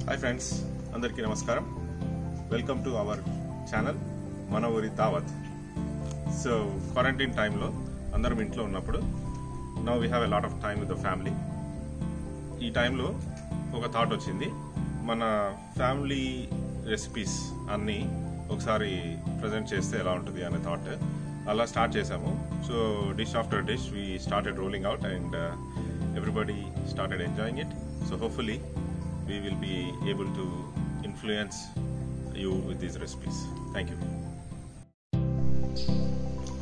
Hi friends, Andarki Namaskaram. Welcome to our channel, Oori Daawat. So, quarantine time lo, andaram intlo unnappudu. Now we have a lot of time with the family. Ee time lo, oka thought ochindi. Mana family recipes anni ఒకసారి present చేస్తే ఎలా ఉంటుంది అనే thought అలా start చేసాము. So dish after dish we started rolling out and everybody started enjoying it. So hopefully we will be able to influence you with these recipes. Thank you.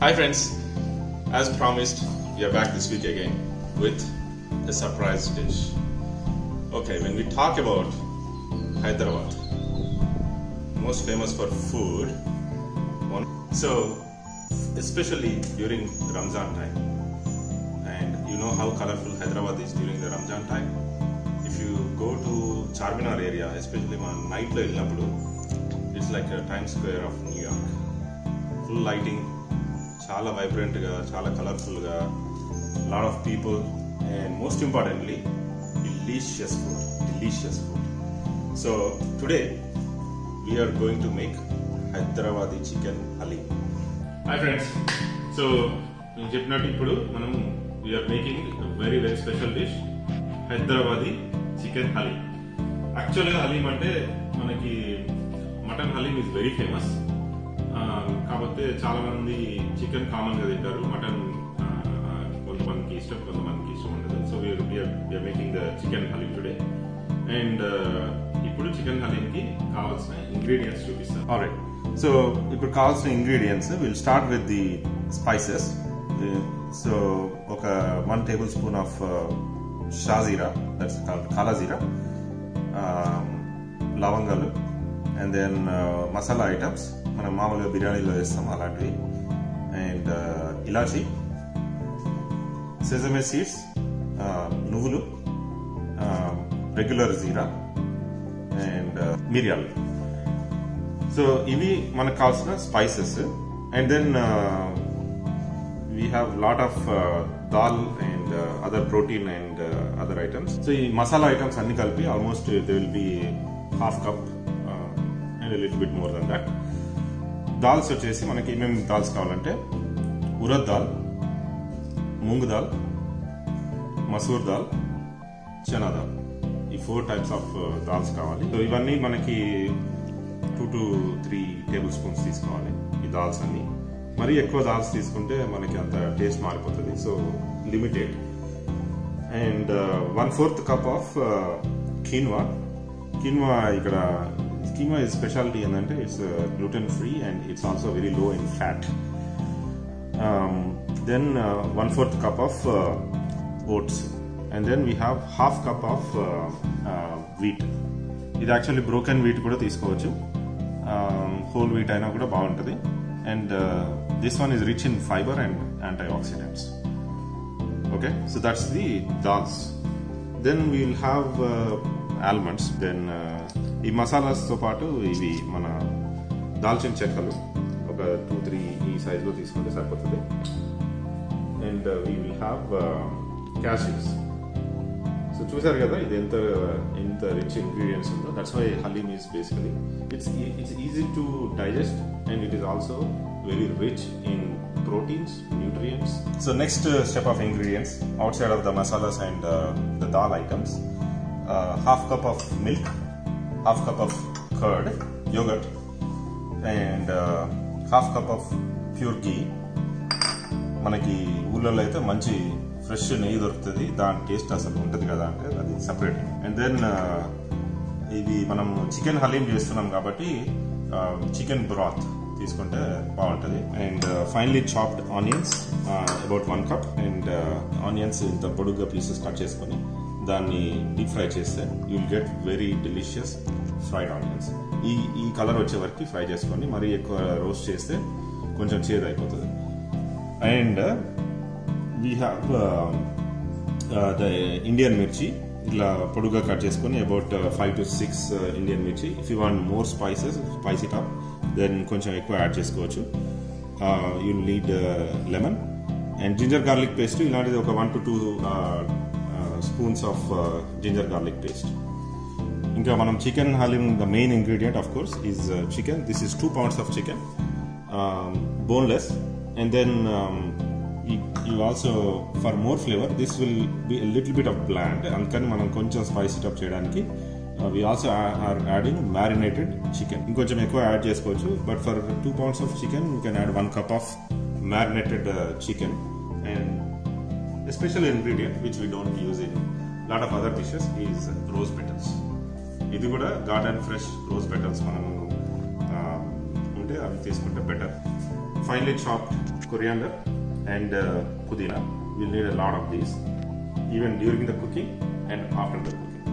Hi friends, as promised, we are back this week again with a surprise dish. Okay, when we talk about Hyderabad, most famous for food, so especially during Ramzan time, and you know how colorful Hyderabad is during the Ramzan time. If you go to Charminar area, especially on night lo ellappudu, it's like a Times Square of New York. Full lighting, chala vibrant ga, chala colorful ga, lot of people, and most importantly, delicious food. So today we are going to make Hyderabadi chicken Haleem. Hi friends, so నేను చెప్పినట్టు ఇప్పుడు మనం we are making a very special dish, Hyderabadi chicken Haleem. Actually Haleem అంటే మనకి mutton haleem is very famous. కాకపోతే చాలా మంది chicken common గా తింటారు, మటన్ కొంతమందికి ఇష్టం, కొంతమందికి ఇష్టం ఉండదు. So we're making the chicken haleem today. And ఇప్పుడు చికెన్ హలీమ్ కి కావాల్సిన ఇంగ్రీడియంట్స్ చూపిస్తాను. ఆల్రైట్, సో ఇప్పుడు కావాల్సిన ingredients will start with the spices. So ఒక 1 tablespoon ఆఫ్ షాజీరా, దట్స్ కాలా జీరా, లవంగాలు, అండ్ దెన్ మసాలా ఐటమ్స్ మనం మామూలుగా బిర్యానీలో వేస్తాం అలాంటివి, అండ్ ఇలాచి, సెసమే సీడ్స్, నువ్వులు, రెగ్యులర్ జీరా, అండ్ మిరియాలు. సో ఇవి మనకు కావాల్సిన spices. And then we have lot of dal and other protein and other items. So ఈ మసాలా ఐటమ్స్ అన్ని కలిపి almost there will be half cup and a little bit more than that. Dals వచ్చేసి మనకి ఏమేమి dals కావాలంటే ఉరద్ దాల్, మూంగ్ దాల్, మసూర్ దాల్, చనా దాల్, ఈ 4 types of dals కావాలి. So ఇవన్నీ మనకి 2 to 3 tablespoons తీసుకోవాలి ఈ దాల్స్ అన్ని. మరీ ఎక్కువ దాల్స్ తీసుకుంటే మనకి అంత టేస్ట్ మారిపోతుంది, so limited. And 1/4 cup of quinoa. ఇక్కడ కీన్వా స్పెషాలిటీ ఏంటంటే it's gluten free and it's also very low in fat. Then 1/4 cup of oats, and then we have ½ cup of wheat. ఇది actually broken wheat కూడా తీసుకోవచ్చు, whole wheat అయినా కూడా బాగుంటుంది. And this one is rich in fiber and antioxidants. Okay, so that's the dals. Then we'll have almonds. Then ఈ మసాలాస్ తో పాటు ఇవి మన దాల్చిన చెక్కలు ఒక 2-3 ఈ సైజ్ లో తీసుకుంటే సరిపోతుంది. And we will have cashews. So చూసారు కదా ఇది ఎంత రిచ్ ఇంగ్రీడియంట్స్ ఉందో. That's why haleem is basically it's easy to digest and it is also very rich in proteins, nutrients. So next step of ingredients outside of the masalas and the dal items, ½ cup of milk, ½ cup of curd, yogurt, and ½ cup of pure ghee. మనకి ఊళ్ళలో అయితే మంచి fresh నెయ్యి దొరుకుతుంది, దాని taste అసలు ఉంటుంది కదా అంటే అది సపరేట్. అండ్ దెన్ ఇది మనం చికెన్ హలీం చేస్తున్నాం కాబట్టి చికెన్ బ్రాత్ తీసుకుంటే బాగుంటుంది. And finally chopped onions about 1 cup. And onions ఇంత పొడుగ్గా పీసెస్ కట్ చేసుకొని దాన్ని డీప్ ఫ్రై చేస్తే you will get very delicious fried onions. ఈ కలర్ వచ్చే వరకు ఫ్రై చేసుకొని మరీ ఎక్కువ రోస్ట్ చేస్తే కొంచెం చేదు అయిపోతుంది. And we have the Indian mirchi, ఇలా పొడుగా కట్ చేసుకొని about 5 to 6 Indian mirchi. If you want more spices, spice it up, then కొంచెం ఎక్కువ యాడ్ చేసుకోవచ్చు. You need lemon and ginger garlic paste. ఇలాంటిది ఒక 1 to 2 spoons of ginger garlic paste. ఇంకా మనం chicken haleem, the main ingredient of course is chicken. This is 2 pounds of chicken, boneless, and then you also, for more flavor, this will be a little bit of bland, అందుకని మనం కొంచెం spice it up చేయడానికి we also are adding marinated chicken. ఇంకొంచెం ఎక్కువ add చేసుకోవచ్చు, but for 2 pounds of chicken you can add 1 cup of marinated chicken. And a special ingredient which we don't use in lot of other dishes is rose petals. ఇది కూడా garden fresh rose petals మనము ఉంటే అవి తీసుకుంటే better. Finely chopped coriander and pudina. Will need a lot of these even during the cooking and after the cooking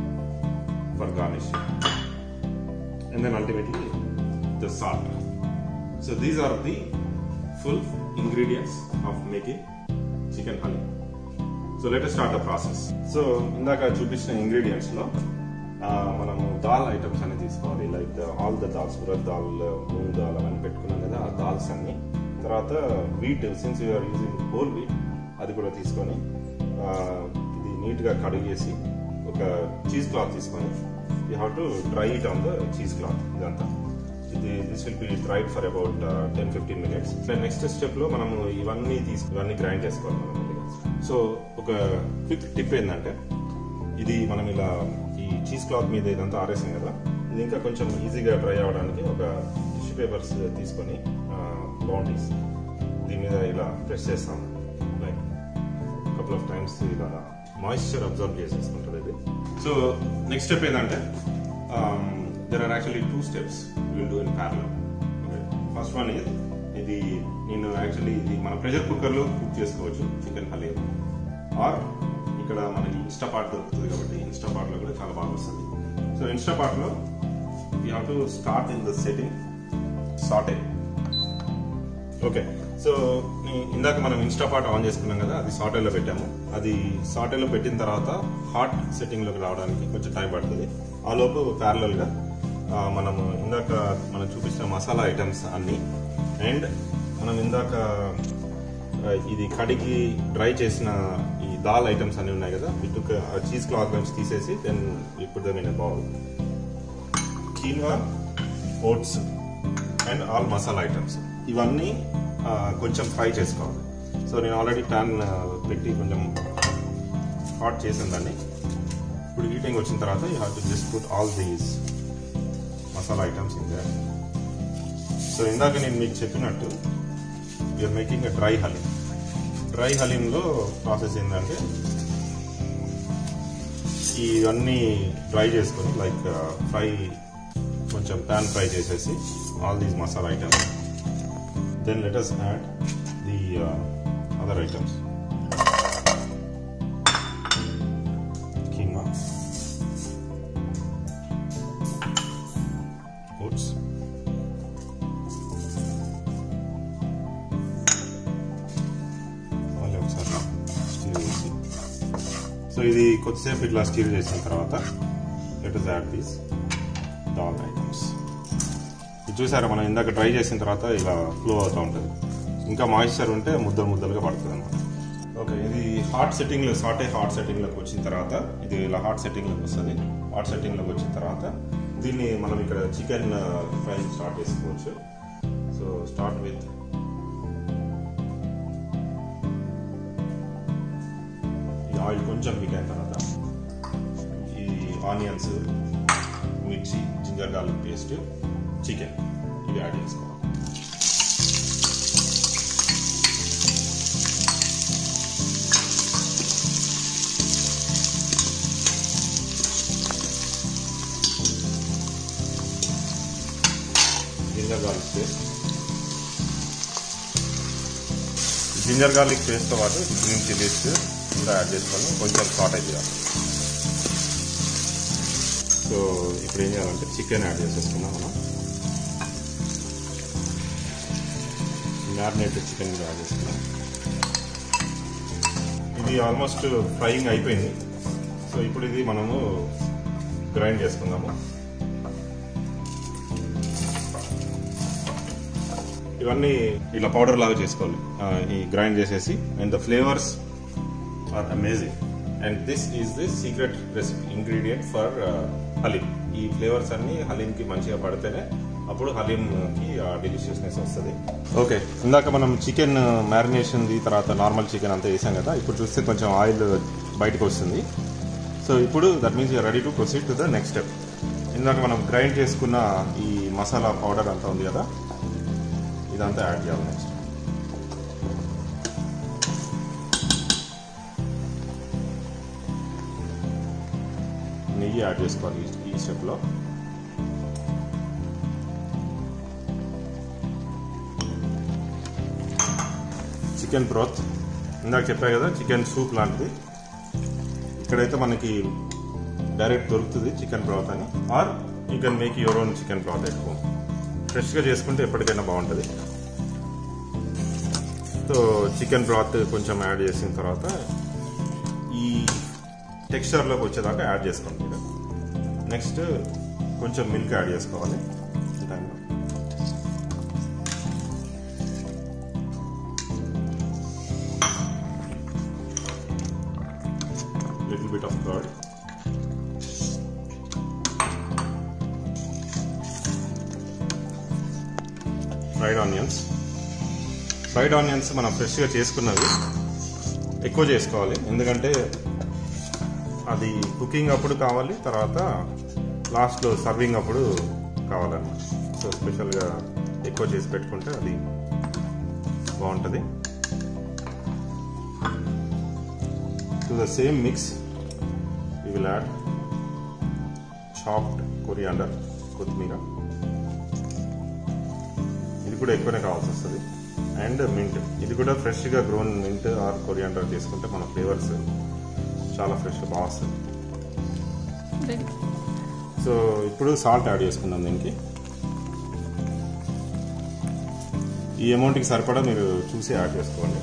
for garnishing. And then ultimately the salt. So these are the full ingredients of making chicken haleem. So let us start the process. So ఇందాక చూపించిన ingredients లో మనము dal items అన్ని తీసుకోవాలి. Like all the dals, urad dal, moong dal అవన్నీ పెట్టుకున్నాం కదా, ఆ దాల్స్ అన్ని. తర్వాత wheat, since you're using whole wheat, అది కూడా తీసుకొని ఇది నీట్గా కడిగేసి ఒక చీజ్ క్లాత్ తీసుకొని you have to dry it on the cheese cloth. ఇదంతా this will be dried for about 10-15 minutes. Next step లో మనము ఇవన్నీ గ్రైండ్ చేసుకోవాలి మనం. సో ఒక క్విక్ టిప్ ఏంటంటే, ఇది మనం ఇలా ఈ చీజ్ క్లాత్ మీద ఇదంతా ఆరేసాం కదా, ఇది ఇంకా కొంచెం ఈజీగా డ్రై అవ్వడానికి ఒక టిష్యూ పేపర్స్ తీసుకొని బౌండరీస్ దీని మీద ఇలా ప్రెస్ చేస్తాం. లైక్ కపుల్ ఆఫ్ టైమ్స్ ఇలా మాయిశ్చర్ అబ్జర్వ్ చేసేసుకుంటుంది ఇది. సో నెక్స్ట్ స్టెప్ ఏంటంటే, there are actually 2 steps we will do in parallel. Okay. First one is ఇది నేను యాక్చువల్లీ ఇది మన ప్రెషర్ కుక్కర్లో కుక్ చేసుకోవచ్చు చికెన్ హలీమ్, ఆర్ ఇక్కడ మనకి ఇన్స్టాపాట్ దొరుకుతుంది కాబట్టి ఇన్స్టాపాట్లో కూడా చాలా బాగా వస్తుంది. సో ఇన్స్టాపాట్లో you have to start in the setting sauté. Okay, so ఇందాక మనం ఇన్స్టాపాట్ ఆన్ చేసుకున్నాం కదా, అది సాటేలో పెట్టాము. అది సాటేలో పెట్టిన తర్వాత హాట్ సెట్టింగ్లోకి రావడానికి కొంచెం టైం పడుతుంది. ఆ లోపు ప్యారలల్గా మనము ఇందాక మనం చూపించిన మసాలా ఐటమ్స్ అన్నీ అండ్ మనం ఇందాక ఇది కడిగి డ్రై చేసిన ఈ దాల్ ఐటమ్స్ అన్నీ ఉన్నాయి కదా, వీటికి చీజ్ క్లాత్ నుంచి తీసేసి then we put them in a bowl. Quinoa, oats and all masala items ఇవన్నీ కొంచెం ఫ్రై చేసుకోవాలి. సో నేను ఆల్రెడీ ప్యాన్ పెట్టి కొంచెం హాట్ చేసిన దాన్ని. ఇప్పుడు హీటింగ్ వచ్చిన తర్వాత you have to just put all these masala items in there. So ఇందాక నేను మీకు చెప్పినట్టు we're making a dry haleem. Dry హలీంలో ప్రాసెస్ ఏంటంటే, ఇవన్నీ డ్రై చేసుకొని లైక్ ఫ్రై, కొంచెం ప్యాన్ ఫ్రై చేసేసి all these masala items. Then let us add the other items. Quinoa, oats, so ఇది కొద్దిసేపు ఇట్లా స్టీర్ చేసిన తర్వాత let us add these dal items. ఇది చూసారా, మనం ఇందాక డ్రై చేసిన తర్వాత ఇలా ఫ్లో అవుతూ ఉంటుంది. ఇంకా మాయిశ్చర్ ఉంటే ముద్దలుగా పడుతుంది అన్నమాట. ఓకే, ఇది హాట్ సెట్టింగ్లో హాట్ సెట్టింగ్లోకి వచ్చిన తర్వాత ఇది ఇలా హాట్ సెట్టింగ్లోకి వస్తుంది. హాట్ సెట్టింగ్లోకి వచ్చిన తర్వాత దీన్ని మనం ఇక్కడ చికెన్ ఫ్రై స్టార్ట్ చేసుకోవచ్చు. సో స్టార్ట్ విత్ ఆయిల్ కొంచెం హీట్ అయిన తర్వాత ఈ ఆనియన్స్, మిర్చి, జింజర్ గార్లిక్ పేస్ట్, చికెన్ ఇవి యాడ్ చేసుకోవాలి. జింజర్ గార్లిక్ పేస్ట్తో పాటు గ్రీన్ చిల్లీస్ కూడా యాడ్ చేసుకొని కొంచెం సాట్ అయిపోయాలి. సో ఇప్పుడు ఏం చేయాలంటే చికెన్ యాడ్ చేసేసుకున్నాం. మనం మ్యారినేటెడ్ చికెన్ యాడ్ చేసుకున్నాం. ఇది ఆల్మోస్ట్ ఫ్రైయింగ్ అయిపోయింది. సో ఇప్పుడు ఇది మనము గ్రైండ్ చేసుకుందాము. ఇవన్నీ ఇలా పౌడర్ లాగా చేసుకోవాలి, ఈ గ్రైండ్ చేసేసి. And the flavours are amazing. And this is the secret recipe ingredient for haleem. ఈ ఫ్లేవర్స్ అన్ని హలీంకి మంచిగా పడితేనే అప్పుడు హలీంకి ఆ డెలిషియస్నెస్ వస్తుంది. ఓకే, ఇందాక మనం చికెన్ మ్యారినేషన్ది తర్వాత నార్మల్ చికెన్ అంతా వేసాం కదా, ఇప్పుడు చూస్తే కొంచెం ఆయిల్ బయటకు వస్తుంది. సో ఇప్పుడు that means you're ready to proceed to the next step. ఇందాక మనం గ్రైండ్ చేసుకున్న ఈ మసాలా పౌడర్ అంతా ఉంది కదా, ఇదంతా యాడ్ చేయాలి. నెక్స్ట్ నెయ్యి యాడ్ చేసుకోవాలి ఈ స్టెప్లో. చికెన్ బ్రోత్ ఇందాక చెప్పాయి కదా, చికెన్ సూప్ లాంటిది. ఇక్కడైతే మనకి డైరెక్ట్ దొరుకుతుంది చికెన్ బ్రోత్ అని, or you can make your own chicken broth at home. ఫ్రెష్గా చేసుకుంటే ఎప్పటికైనా బాగుంటుంది. సో చికెన్ బ్రాత్ కొంచెం యాడ్ చేసిన తర్వాత ఈ టెక్స్చర్లోకి వచ్చేదాకా యాడ్ చేసుకోండి మీరు. నెక్స్ట్ కొంచెం మిల్క్ యాడ్ చేసుకోవాలి ఈ టైంలో. Little bit of curd, fried onions. Fried onions మనం ఫ్రెష్గా చేసుకున్నవి ఎక్కువ చేసుకోవాలి, ఎందుకంటే అది కుకింగ్ అప్పుడు కావాలి, తర్వాత లాస్ట్లో సర్వింగ్ అప్పుడు కావాలన్నమాట. సో స్పెషల్గా ఎక్కువ చేసి పెట్టుకుంటే అది బాగుంటుంది. To the same mix we will add chopped coriander, కొత్తిమీర. ఇది కూడా ఎక్కువనే కావాల్సి వస్తుంది. అండ్ మింట్, ఇది కూడా ఫ్రెష్గా గ్రోన్ మింట్ ఆర్ కొరియాండర్ చేసుకుంటే మన ఫ్లేవర్స్ చాలా ఫ్రెష్గా బాగా వస్తుంది. సో ఇప్పుడు సాల్ట్ యాడ్ చేసుకుందాం దీనికి. ఈ అమౌంట్కి సరిపడా మీరు చూసి యాడ్ చేసుకోండి.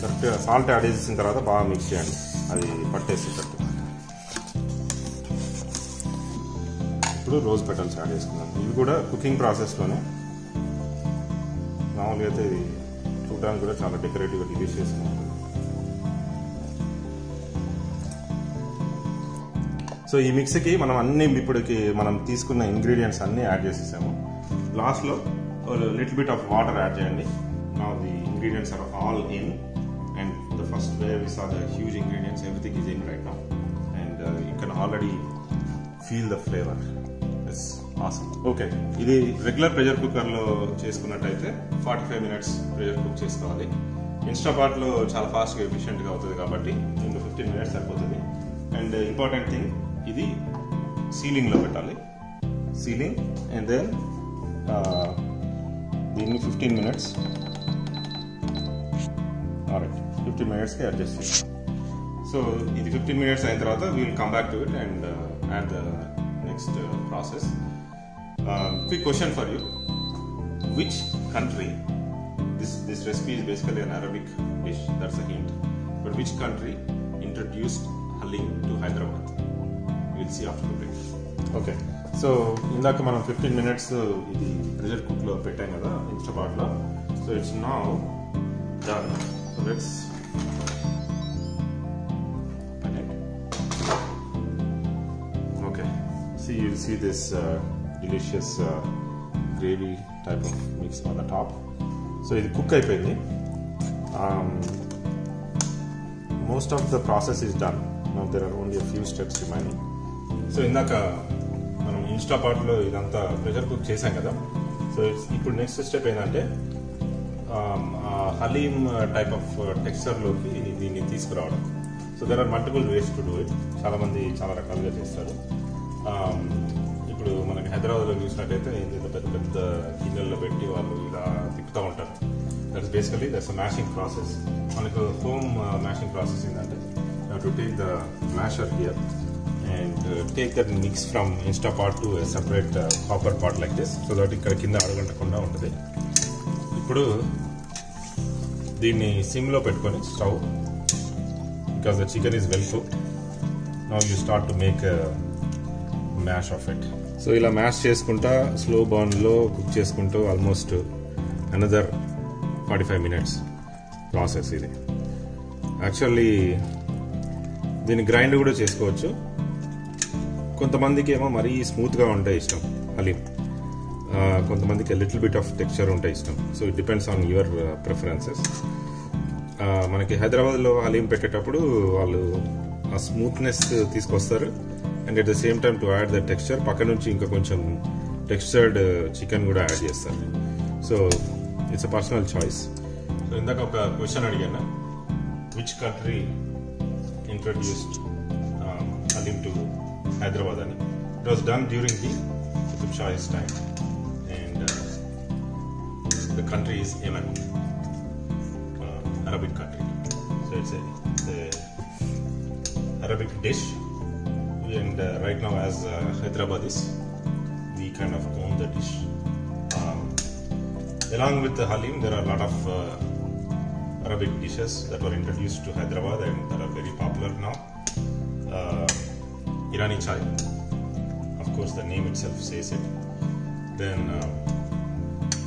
కరెక్ట్గా సాల్ట్ యాడ్ చేసిన తర్వాత బాగా మిక్స్ చేయండి, అది పట్టేసేటట్టు. ఇప్పుడు రోజ్ పెటల్స్ యాడ్ చేసుకుందాం. ఇవి కూడా కుకింగ్ ప్రాసెస్లోనే. మామూలుగా అయితే ఇది చూడడానికి కూడా చాలా డెకరేటివ్గా డిలీషియస్గా ఉంటుంది. సో ఈ మిక్స్కి మనం అన్ని ఇప్పటికి మనం తీసుకున్న ఇంగ్రీడియంట్స్ అన్నీ యాడ్ చేసేసాము. లాస్ట్లో little bit of water add చేయండి. Now the ingredients are all in, and the first way we saw the huge ingredients, everything is in right now, and you can already feel the flavor. It's awesome. Okay, ఇది regular pressure కుక్కర్లో చేసుకున్నట్టయితే 45 minutes pressure cook చేసుకోవాలి. ఇన్స్టాపాట్లో చాలా ఫాస్ట్గా ఎఫిషియెంట్గా అవుతుంది కాబట్టి ఇంకో 15 minutes సరిపోతుంది. అండ్ ఇంపార్టెంట్ థింగ్, ఇది సీలింగ్లో పెట్టాలి, సీలింగ్. అండ్ దెన్ దీన్ని 15 minutes, alright, 15 minutes కి అడ్జస్ట్ చేస్తాం. సో ఇది 15 minutes అయిన తర్వాత we will come back to it and add the next process. Quick question for you: which country, this recipe is basically an Arabic dish, that's a hint, but which country introduced Haleem to Hyderabad? We'll see after the break. Okay, so ఇందాక మనం 15 minutes ఇది pressure కుక్లో పెట్టాం కదా ఇన్స్టాపాట్లో. So it's now done. So let's open it. Okay, you'll see this delicious gravy type of mix on the top. So ఇది cook అయిపోయింది. Most of the process is done. Now there are only a few steps remaining. So ఇందాక మనం ఇన్స్టాపాట్లో ఇదంతా pressure cook చేసాం కదా. So ఇప్పుడు next step ఏంటంటే haleem type of టెక్స్చర్లోకి దీన్ని తీసుకురావడం. So there are multiple ways to do it. చాలామంది చాలా రకాలుగా చేస్తారు. ఇప్పుడు మనకి హైదరాబాద్లో చూసినట్టయితే ఇంత పెద్ద పెద్ద గిన్నెల్లో పెట్టి వాళ్ళు ఇలా తిప్పుతూ ఉంటారు. That's basically that's a mashing process. మనకు హోమ్ మ్యాషింగ్ ప్రాసెస్ ఏంటంటే to take the masher here and take that mix from Instapot to a separate copper pot like this, so that ఇక్కడ కింద అడగంటకుండా ఉంటుంది. ఇప్పుడు దీన్ని సిమ్లో పెట్టుకొని stove, because the chicken is well cooked. Now you start to make mash of it. So ఇలా mash చేసుకుంటా slow బర్న్లో cook చేసుకుంటూ ఆల్మోస్ట్ అనదర్ 45 minutes. ప్రాసెస్ ఇది. యాక్చువల్లీ దీన్ని గ్రైండ్ కూడా చేసుకోవచ్చు. కొంతమందికి ఏమో మరీ స్మూత్గా ఉంటే ఇష్టం హలీం, కొంతమందికి లిటిల్ బిట్ ఆఫ్ టెక్స్చర్ ఉంటే ఇష్టం. So it depends on your preferences. మనకి హైదరాబాద్లో హలీం పెట్టేటప్పుడు వాళ్ళు ఆ స్మూత్నెస్ తీసుకొస్తారు and at the same time to add the texture పక్క నుంచి ఇంకా కొంచెం టెక్స్చర్డ్ చికెన్ కూడా యాడ్ చేస్తారు. So it's a personal choice. So ఇందాక ఒక క్వశ్చన్ అడిగాను, which country introduced haleem to Hyderabad అని. It was done during the Shahi's time and the country is Yemen, Arabic country. So it's a Arabic dish and right now as Hyderabadis we kind of own the dish. Along with the Haleem there are a lot of Arabic dishes that were introduced to Hyderabad and that are very popular now. Irani chai, of course the name itself says it. Then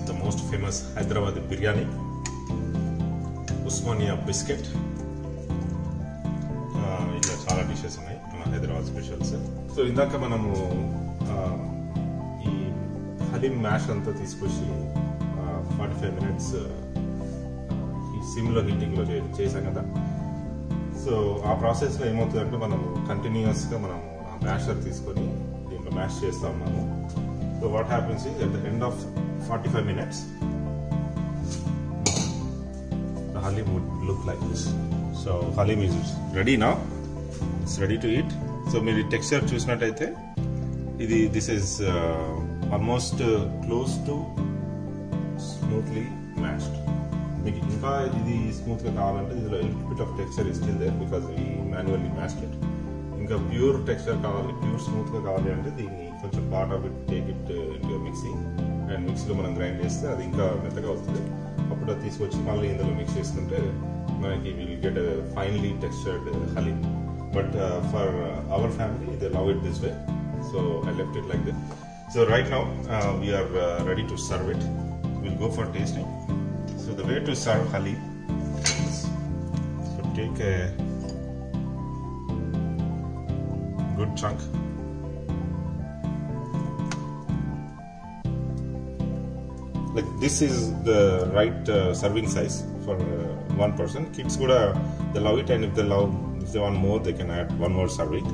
the most famous Hyderabadi Biryani, Usmania biscuit. ఇలా చాలా dishes ఉన్నాయి మన Hyderabad specials. So ఇందాక మనము ఈ haleem mash అంతా తీసుకొచ్చి 45 minutes సిమ్లో హీటింగ్లో చేసాం కదా. సో ఆ ప్రాసెస్లో ఏమవుతుందంటే మనము కంటిన్యూస్గా మనము ఆ మ్యాషర్ తీసుకొని దీంట్లో మ్యాష్ చేస్తూ ఉన్నాము. So what happens is at the end of 45 minutes the Haleem would look like this. So Haleem is ready now. It's ready to eat. So mere texture chusnataithe idi this is almost close to smoothly mashed. Meeku inka idi smooth ga kavalante idilo a little bit of texture is still there because we manually mashed it. ఇంకా pure texture కావాలి, pure స్మూత్గా కావాలి అంటే దీన్ని కొంచెం part of it take it into mixie and మిక్సీలో మనం grind చేస్తే అది ఇంకా మెత్తగా వస్తుంది. అప్పుడు అది తీసుకొచ్చి మళ్ళీ ఇందులో మిక్స్ చేసుకుంటే మనకి will get finely textured haleem. But for our family they love it this way, so I left it like this. So right now we're ready to serve it. Will go for tasting. So the way to serve haleem, so take a good chunk. Like this is the right serving size for one person. Kids kuda they love it and if they want more they can add one more serving.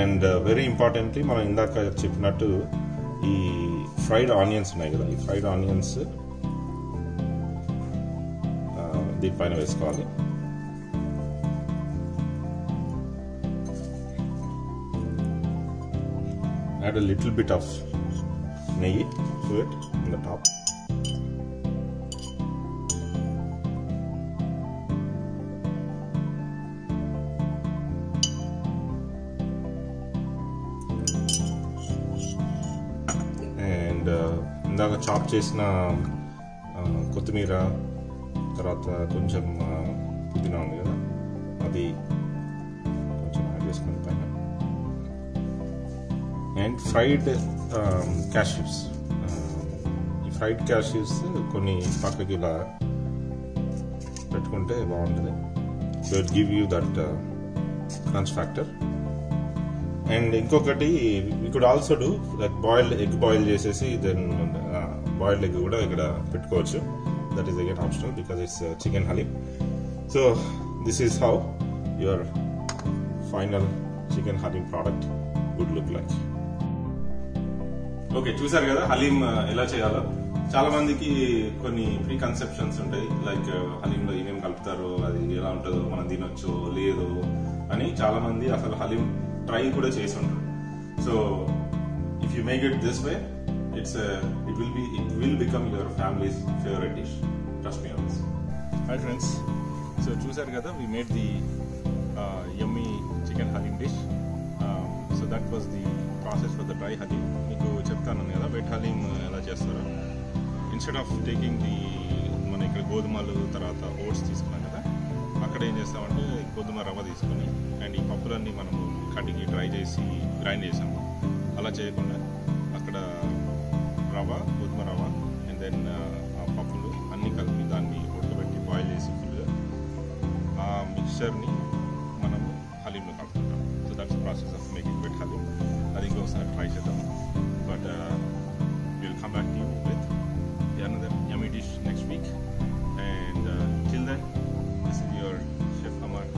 And very importantly మనం ఇందాక చెప్పినట్టు ఈ fried onions ఉన్నాయి కదా, ఈ fried onions దీనిపైన వేసుకోవాలి. Add a little bit of neyi to it on the top. And ఇందాక చాప్ చేసిన కొత్తిమీర తర్వాత కొంచెం పుదీనా ఉంది కదా, అది కొంచెం యాడ్ చేసుకుని పైన. అండ్ ఫ్రైడ్ క్యాష్యూస్, ఈ ఫ్రైడ్ క్యాష్యూస్ కొన్ని పక్కకి ఇలా పెట్టుకుంటే బాగుంటుంది. So it give you that crunch factor. And ఇంకొకటి we could also do like boiled egg boil చేసేసి దెన్ బాయిల్డ్ ఎగ్ కూడా ఇక్కడ పెట్టుకోవచ్చు. That is again optional because it's chicken haleem. So this is how your final chicken haleem product would look like. Okay, చూసారు కదా హలీం ఎలా చేయాలో. చాలా మందికి కొన్ని ప్రీ కన్సెప్షన్స్ ఉంటాయి, లైక్ హలీంలో ఏమేమి కలుపుతారు, అది ఎలా ఉంటుందో, మనం తినొచ్చు లేదు అని. చాలా మంది అసలు హలీం ట్రై కూడా చేసి ఉంటారు. So if you make it this way it will become your family's favorite dish. Trust me on this. Hi friends, so చూసారు కదా, we made the yummy chicken halim dish. So that was the process for the dry halim. మీకు చెప్తాను కదా wet haleem ఎలా చేస్తారో. Instead of taking the మన ఇక్కడ గోధుమలు తర్వాత ఓట్స్ తీసుకున్నాం కదా, అక్కడ ఏం చేస్తామంటే గోధుమ రవ్వ తీసుకొని అండ్ ఈ పప్పులన్నీ మనము కడిగి డ్రై చేసి గ్రైండ్ చేసాము. అలా చేయకుండా అక్కడ రవ్వ, గోధుమ రవ్వ అండ్ దెన్ ఆ పప్పులు అన్నీ కలిపి దాన్ని ఉడకబెట్టి బాయిల్ చేసి ఫుల్గా ఆ మిక్చర్ని మనం హలీంలో కలుపుకుంటాం. So that's process of making wet haleem.